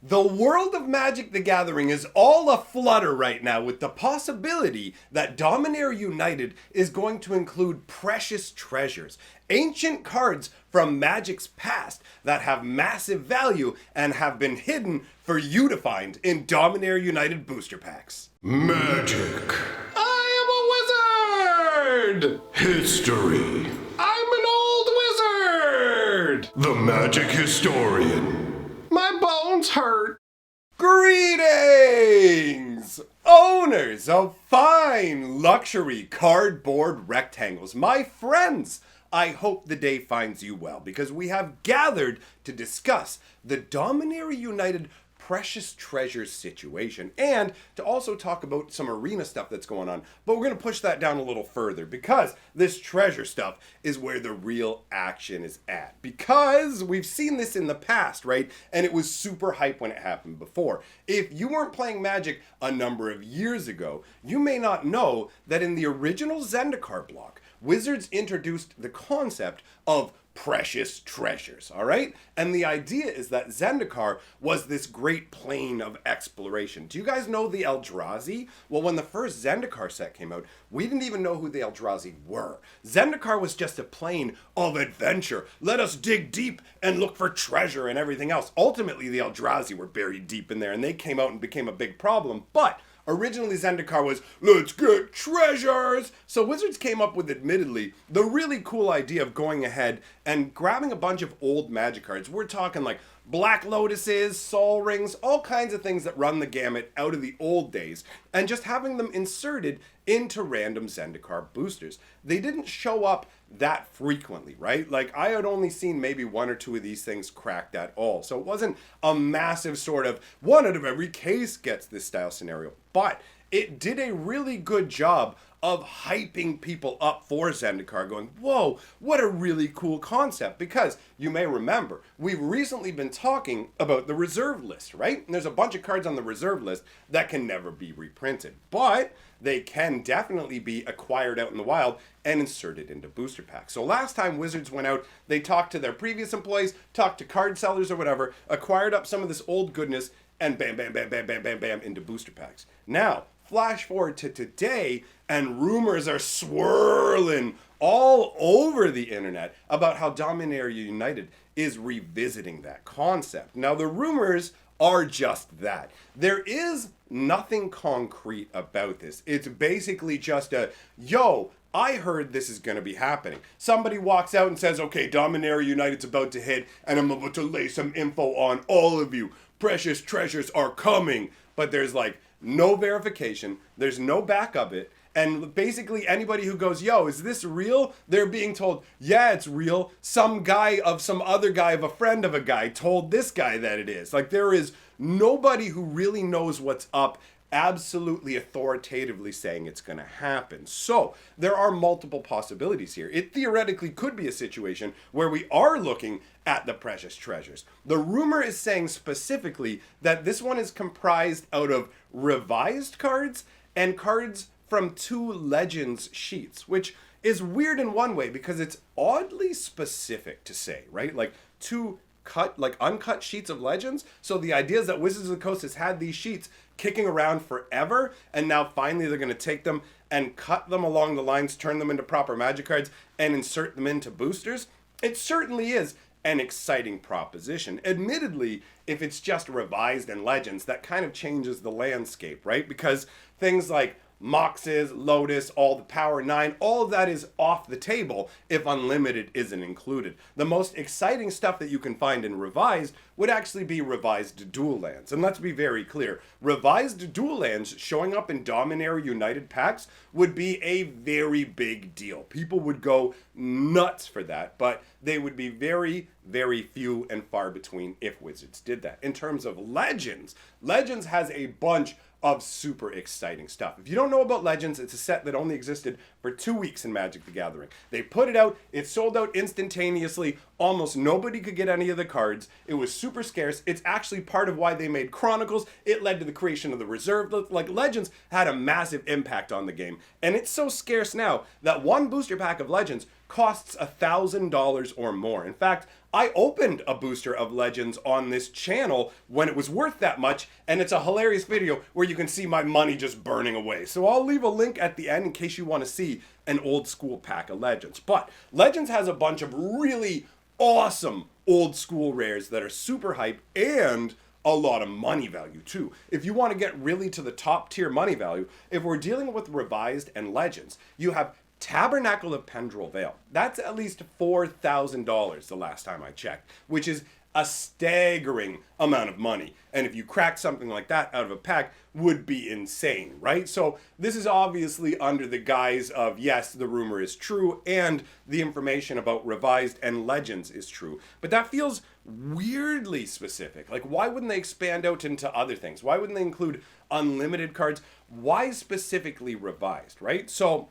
The world of Magic the Gathering is all aflutter right now with the possibility that Dominaria United is going to include precious treasures, ancient cards from Magic's past that have massive value and have been hidden for you to find in Dominaria United booster packs. Magic. I am a wizard! History. I'm an old wizard! The Magic Historian. My bones hurt. Greetings! Owners of fine luxury cardboard rectangles, my friends! I hope the day finds you well because we have gathered to discuss the Dominaria United precious treasures situation and to also talk about some arena stuff that's going on. But we're going to push that down a little further because this treasure stuff is where the real action is at. Because we've seen this in the past, right? And it was super hype when it happened before. If you weren't playing Magic a number of years ago, you may not know that in the original Zendikar block, Wizards introduced the concept of precious treasures, all right? And the idea is that Zendikar was this great plane of exploration. Do you guys know the Eldrazi? Well, when the first Zendikar set came out, we didn't even know who the Eldrazi were. Zendikar was just a plane of adventure. Let us dig deep and look for treasure and everything else. Ultimately, the Eldrazi were buried deep in there, and they came out and became a big problem, but originally, Zendikar was, let's get treasures! So Wizards came up with, admittedly, the really cool idea of going ahead and grabbing a bunch of old Magic cards. We're talking like Black Lotuses, Sol Rings, all kinds of things that run the gamut out of the old days, and just having them inserted into random Zendikar boosters. They didn't show up that frequently, right? Like, I had only seen maybe one or two of these things cracked at all. So it wasn't a massive sort of one out of every case gets this style scenario. But it did a really good job of hyping people up for Zendikar, going, whoa, what a really cool concept. Because you may remember, we've recently been talking about the reserve list, right? And there's a bunch of cards on the reserve list that can never be reprinted. But they can definitely be acquired out in the wild and inserted into booster packs. So last time Wizards went out, they talked to their previous employees, talked to card sellers or whatever, acquired up some of this old goodness, and bam, bam, bam, bam, bam, bam, bam, into booster packs. Now, flash forward to today, and rumors are swirling all over the internet about how Dominaria United is revisiting that concept. Now, the rumors are just that. There is nothing concrete about this. It's basically just a, yo, I heard this is going to be happening. Somebody walks out and says, okay, Dominaria United's about to hit, and I'm about to lay some info on all of you. Precious treasures are coming. But there's like no verification. There's no back of it. And basically anybody who goes, yo, is this real? They're being told, yeah, it's real. Some guy of some other guy of a friend of a guy told this guy that it is. Like, there is nobody who really knows what's up absolutely authoritatively saying it's going to happen. So there are multiple possibilities here. It theoretically could be a situation where we are looking at the precious treasures. The rumor is saying specifically that this one is comprised out of revised cards and cards from 2 Legends sheets, which is weird in one way because it's oddly specific to say, right? Like 2 uncut sheets of Legends. So the idea is that Wizards of the Coast has had these sheets kicking around forever, and now finally they're going to take them and cut them along the lines, turn them into proper Magic cards, and insert them into boosters. It certainly is an exciting proposition. Admittedly, if it's just revised and Legends, that kind of changes the landscape, right? Because things like Moxes, Lotus, all the Power 9, all of that is off the table if Unlimited isn't included. The most exciting stuff that you can find in Revised would actually be Revised Dual Lands. And let's be very clear, Revised Dual Lands showing up in Dominaria United packs would be a very big deal. People would go nuts for that, but they would be very, very few and far between if Wizards did that. In terms of Legends, Legends has a bunch of super exciting stuff. If you don't know about Legends, it's a set that only existed for 2 weeks in Magic the Gathering. They put it out, it sold out instantaneously, almost nobody could get any of the cards, it was super scarce, it's actually part of why they made Chronicles, it led to the creation of the Reserve, like Legends had a massive impact on the game, and it's so scarce now that one booster pack of Legends costs $1,000 or more. In fact, I opened a booster of Legends on this channel when it was worth that much, and it's a hilarious video where you can see my money just burning away. So I'll leave a link at the end in case you want to see an old school pack of Legends. But Legends has a bunch of really awesome old school rares that are super hype and a lot of money value too. If you want to get really to the top tier money value, if we're dealing with Revised and Legends, you have Tabernacle of Pendrell Vale. That's at least $4,000 the last time I checked, which is a staggering amount of money. And if you crack something like that out of a pack, would be insane, right? So this is obviously under the guise of, yes, the rumor is true and the information about Revised and Legends is true. But that feels weirdly specific. Like, why wouldn't they expand out into other things? Why wouldn't they include unlimited cards? Why specifically Revised, right? So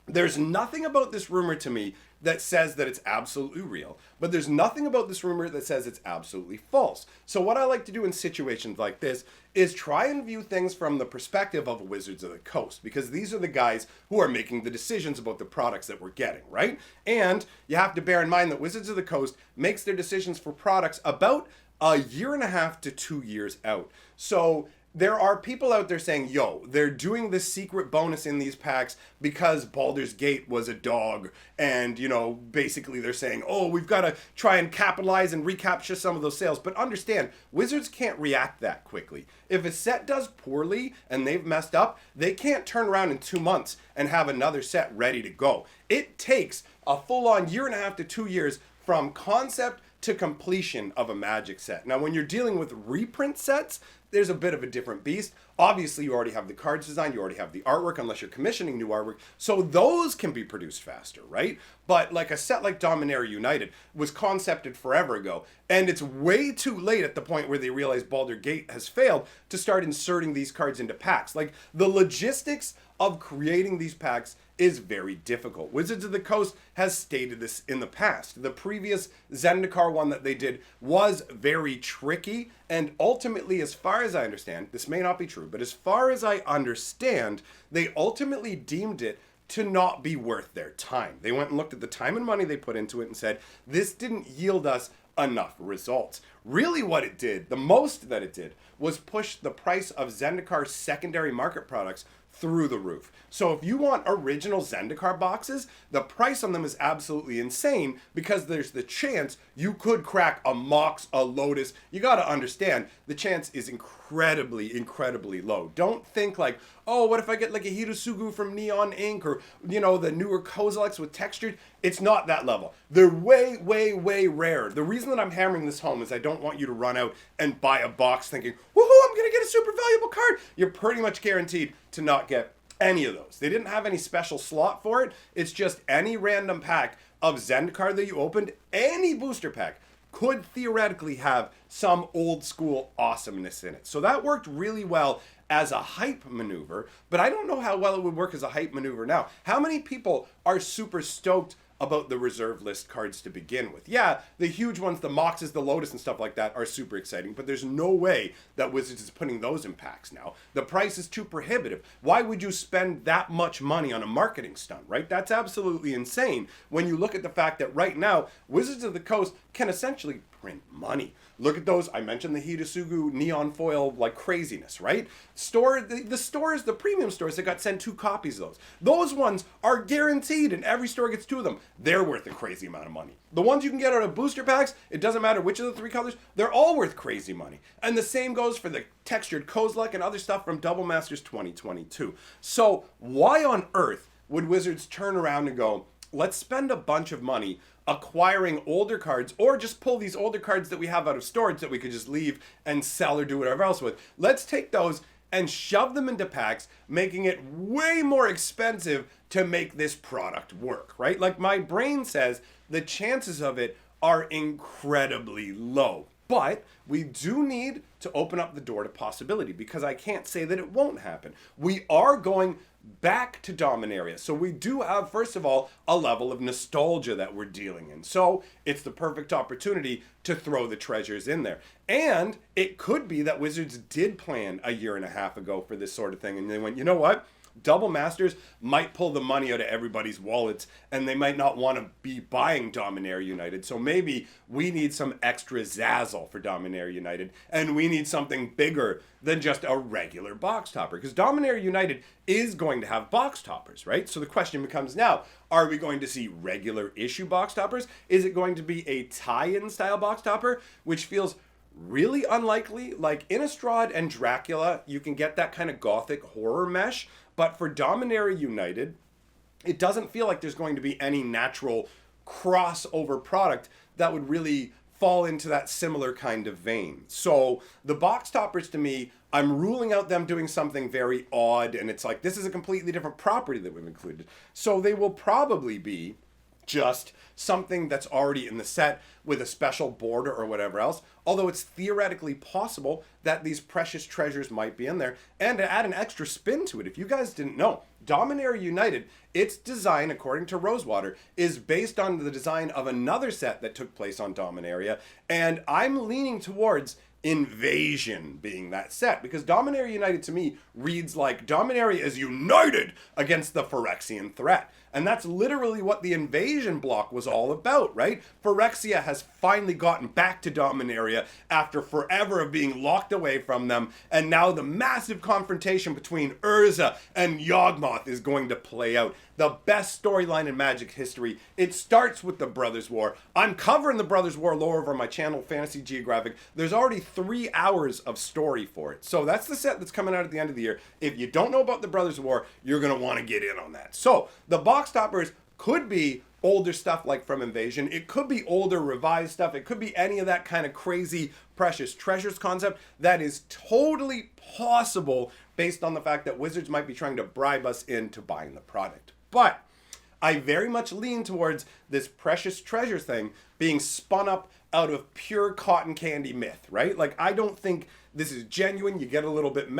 there's nothing about this rumor to me that says that it's absolutely real, but there's nothing about this rumor that says it's absolutely false. So what I like to do in situations like this is try and view things from the perspective of Wizards of the Coast, because these are the guys who are making the decisions about the products that we're getting, right? And you have to bear in mind that Wizards of the Coast makes their decisions for products about a year and a half to 2 years out. So there are people out there saying, yo, they're doing this secret bonus in these packs because Baldur's Gate was a dog. And, you know, basically they're saying, oh, we've got to try and capitalize and recapture some of those sales. But understand, Wizards can't react that quickly. If a set does poorly and they've messed up, they can't turn around in 2 months and have another set ready to go. It takes a full-on year and a half to 2 years from concept to completion of a Magic set. Now, when you're dealing with reprint sets, there's a bit of a different beast. Obviously, you already have the cards designed, you already have the artwork, unless you're commissioning new artwork, so those can be produced faster, right? But like a set like Dominaria United was concepted forever ago, and it's way too late at the point where they realize Baldur's Gate has failed to start inserting these cards into packs. Like, the logistics of creating these packs is very difficult. Wizards of the Coast has stated this in the past. The previous Zendikar one that they did was very tricky, and ultimately, as far as I understand, this may not be true, but as far as I understand, they ultimately deemed it to not be worth their time. They went and looked at the time and money they put into it and said, this didn't yield us enough results. Really what it did, the most that it did, was push the price of Zendikar's secondary market products through the roof. So if you want original Zendikar boxes, the price on them is absolutely insane because there's the chance you could crack a Mox, a Lotus. You gotta understand, the chance is incredibly, incredibly low. Don't think like, oh, what if I get like a Hirosugu from Neon Ink or, you know, the newer Kozileks with textured? It's not that level. They're way, way, way rare. The reason that I'm hammering this home is I don't want you to run out and buy a box thinking, woohoo, I'm gonna get a super valuable card. You're pretty much guaranteed to not get any of those. They didn't have any special slot for it. It's just any random pack of Zendikar that you opened, any booster pack could theoretically have some old school awesomeness in it. So that worked really well as a hype maneuver, but I don't know how well it would work as a hype maneuver now. How many people are super stoked about the reserve list cards to begin with? Yeah, the huge ones, the Moxes, the Lotus and stuff like that are super exciting, but there's no way that Wizards is putting those in packs now. The price is too prohibitive. Why would you spend that much money on a marketing stunt, right? That's absolutely insane when you look at the fact that right now, Wizards of the Coast can essentially print money. Look at those. I mentioned the Hidasugu neon foil like craziness, right? The stores, the premium stores that got sent 2 copies of those. Those ones are guaranteed and every store gets 2 of them. They're worth a crazy amount of money. The ones you can get out of booster packs, it doesn't matter which of the 3 colors, they're all worth crazy money. And the same goes for the textured Kozilek and other stuff from Double Masters 2022. So why on earth would Wizards turn around and go, let's spend a bunch of money acquiring older cards, or just pull these older cards that we have out of storage that we could just leave and sell or do whatever else with. Let's take those and shove them into packs, making it way more expensive to make this product work, right? Like, my brain says the chances of it are incredibly low. But we do need to open up the door to possibility, because I can't say that it won't happen. We are going back to Dominaria. So we do have, first of all, a level of nostalgia that we're dealing in. So it's the perfect opportunity to throw the treasures in there. And it could be that Wizards did plan a year and a half ago for this sort of thing, and they went, you know what? Double Masters might pull the money out of everybody's wallets, and they might not want to be buying Dominaria United. So maybe we need some extra zazzle for Dominaria United, and we need something bigger than just a regular box topper. Because Dominaria United is going to have box toppers, right? So the question becomes now, are we going to see regular issue box toppers? Is it going to be a tie-in style box topper, which feels really unlikely? Like Innistrad and Dracula, you can get that kind of gothic horror mesh, but for Dominaria United, it doesn't feel like there's going to be any natural crossover product that would really fall into that similar kind of vein. So the box toppers, to me, I'm ruling out them doing something very odd, and it's like, this is a completely different property that we've included. So they will probably be just something that's already in the set with a special border or whatever else, although it's theoretically possible that these precious treasures might be in there. And to add an extra spin to it, if you guys didn't know, Dominaria United, its design, according to Rosewater, is based on the design of another set that took place on Dominaria, and I'm leaning towards Invasion being that set, because Dominaria United to me reads like Dominaria is united against the Phyrexian threat. And that's literally what the Invasion block was all about, right? Phyrexia has finally gotten back to Dominaria after forever of being locked away from them, and now the massive confrontation between Urza and Yawgmoth is going to play out. The best storyline in Magic history. It starts with the Brothers' War. I'm covering the Brothers' War lore over my channel, Fantasy Geographic. There's already 3 hours of story for it. So that's the set that's coming out at the end of the year. If you don't know about the Brothers' War, you're going to want to get in on that. So the box toppers could be older stuff like from Invasion. It could be older revised stuff. It could be any of that kind of crazy precious treasures concept. That is totally possible based on the fact that Wizards might be trying to bribe us into buying the product. But I very much lean towards this precious treasure thing being spun up out of pure cotton candy myth, right? Like, I don't think this is genuine. You get a little bit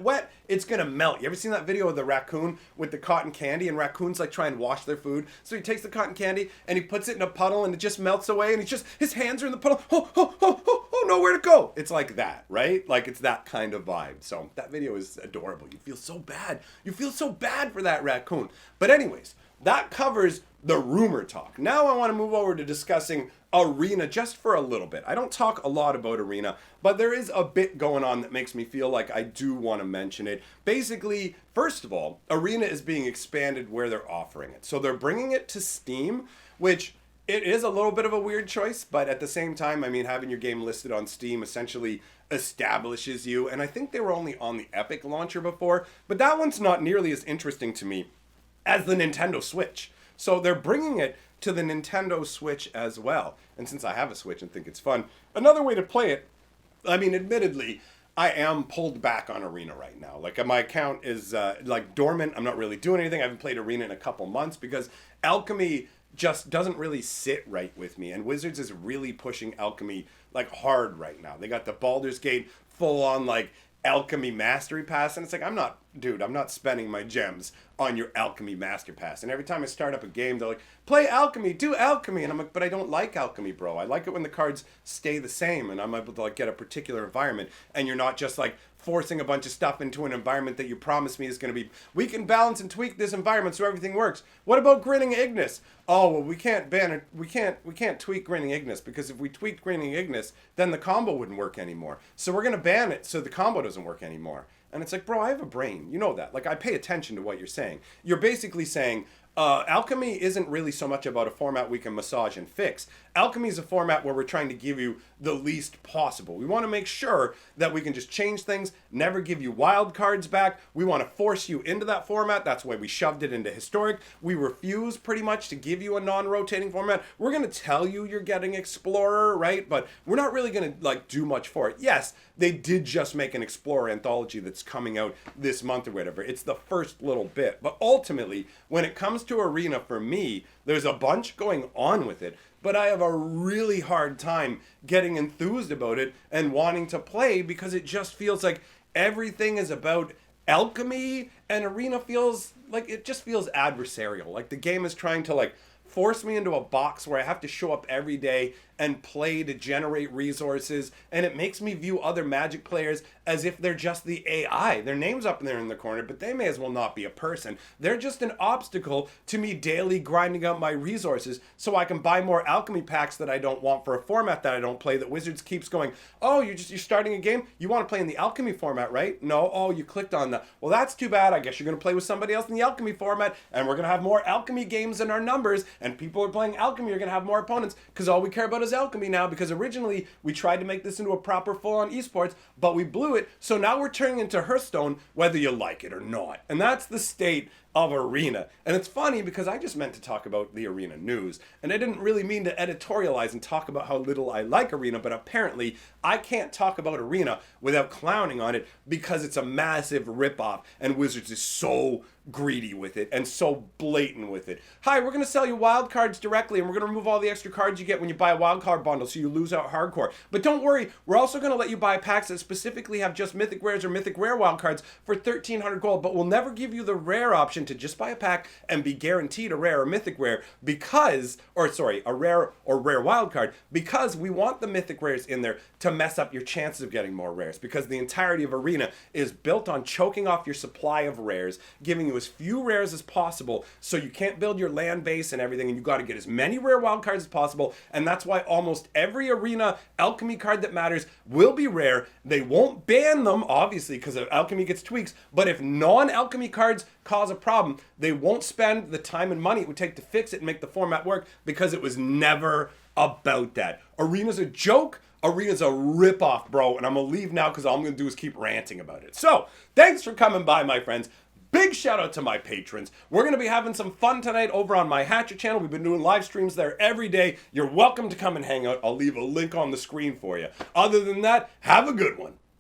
wet, it's gonna melt. You ever seen that video of the raccoon with the cotton candy, and raccoons like try and wash their food? So he takes the cotton candy and he puts it in a puddle and it just melts away, and his hands are in the puddle. Oh, nowhere to go. It's like that, right? Like, it's that kind of vibe. So that video is adorable. You feel so bad. You feel so bad for that raccoon. But anyways, that covers the rumor talk. Now I want to move over to discussing Arena just for a little bit. I don't talk a lot about Arena, but there is a bit going on that makes me feel like I do want to mention it. Basically, first of all, Arena is being expanded where they're offering it. So they're bringing it to Steam, which it is a little bit of a weird choice, but at the same time, I mean, having your game listed on Steam essentially establishes you, and I think they were only on the Epic launcher before, but that one's not nearly as interesting to me as the Nintendo Switch. So they're bringing it to the Nintendo Switch as well. And since I have a Switch and think it's fun, another way to play it, I mean, admittedly, I am pulled back on Arena right now. Like, my account is like dormant. I'm not really doing anything. I haven't played Arena in a couple months because Alchemy just doesn't really sit right with me. And Wizards is really pushing Alchemy like hard right now. They got the Baldur's Gate full on like Alchemy Mastery Pass, and it's like, I'm not spending my gems on your Alchemy Master Pass. And every time I start up a game, they're like, play Alchemy, do Alchemy, and I'm like, but I don't like Alchemy, bro. I like it when the cards stay the same and I'm able to like get a particular environment, and you're not just like forcing a bunch of stuff into an environment that you promised me is going to be, we can balance and tweak this environment so everything works. What about Grinning Ignis? Oh, well, we can't ban it. We can't tweak Grinning Ignis, because if we tweaked Grinning Ignis, then the combo wouldn't work anymore. So we're going to ban it so the combo doesn't work anymore. And it's like, bro, I have a brain. You know that. Like, I pay attention to what you're saying. You're basically saying, Alchemy isn't really so much about a format we can massage and fix. Alchemy is a format where we're trying to give you the least possible. We want to make sure that we can just change things, never give you wild cards back. We want to force you into that format. That's why we shoved it into Historic. We refuse pretty much to give you a non-rotating format. We're going to tell you you're getting Explorer, right? But we're not really going to like do much for it. Yes, they did just make an Explorer anthology that's coming out this month or whatever. It's the first little bit. But ultimately, when it comes to Arena, for me, there's a bunch going on with it, but I have a really hard time getting enthused about it and wanting to play, because it just feels like everything is about Alchemy, and Arena feels like it just feels adversarial. Like the game is trying to like force me into a box where I have to show up every day and play to generate resources, and it makes me view other Magic players as if they're just the AI. Their name's up there in the corner, but they may as well not be a person. They're just an obstacle to me daily grinding out my resources so I can buy more alchemy packs that I don't want for a format that I don't play, that Wizards keeps going, oh, you're starting a game? You want to play in the alchemy format, right? No, oh, you clicked on that. Well, that's too bad. I guess you're going to play with somebody else in the alchemy format, and we're going to have more alchemy games in our numbers, and people are playing alchemy are going to have more opponents because all we care about is alchemy now, because originally we tried to make this into a proper full-on esports, but we blew it, so now we're turning into Hearthstone whether you like it or not. And that's the state of Arena. And it's funny because I just meant to talk about the Arena news, and I didn't really mean to editorialize and talk about how little I like Arena, but apparently I can't talk about Arena without clowning on it because it's a massive ripoff, and Wizards is so greedy with it and so blatant with it. Hi, we're going to sell you wild cards directly, and we're going to remove all the extra cards you get when you buy a wild card bundle so you lose out hardcore. But don't worry, we're also going to let you buy packs that specifically have just mythic rares or mythic rare wild cards for 1,300 gold, but we'll never give you the rare option to just buy a pack and be guaranteed a rare or mythic rare because, a rare or rare wild card, because we want the mythic rares in there to mess up your chances of getting more rares, because the entirety of Arena is built on choking off your supply of rares, giving you as few rares as possible so you can't build your land base and everything, and you got to get as many rare wild cards as possible. And that's why almost every Arena alchemy card that matters will be rare. They won't ban them, obviously, because alchemy gets tweaks, but if non-alchemy cards cause a problem, they won't spend the time and money it would take to fix it and make the format work, because it was never about that. Arena's a joke. Arena's a ripoff, bro, and I'm gonna leave now because all I'm gonna do is keep ranting about it. So, thanks for coming by, my friends. Big shout out to my patrons. We're going to be having some fun tonight over on my Hatchet channel. We've been doing live streams there every day. You're welcome to come and hang out. I'll leave a link on the screen for you. Other than that, have a good one.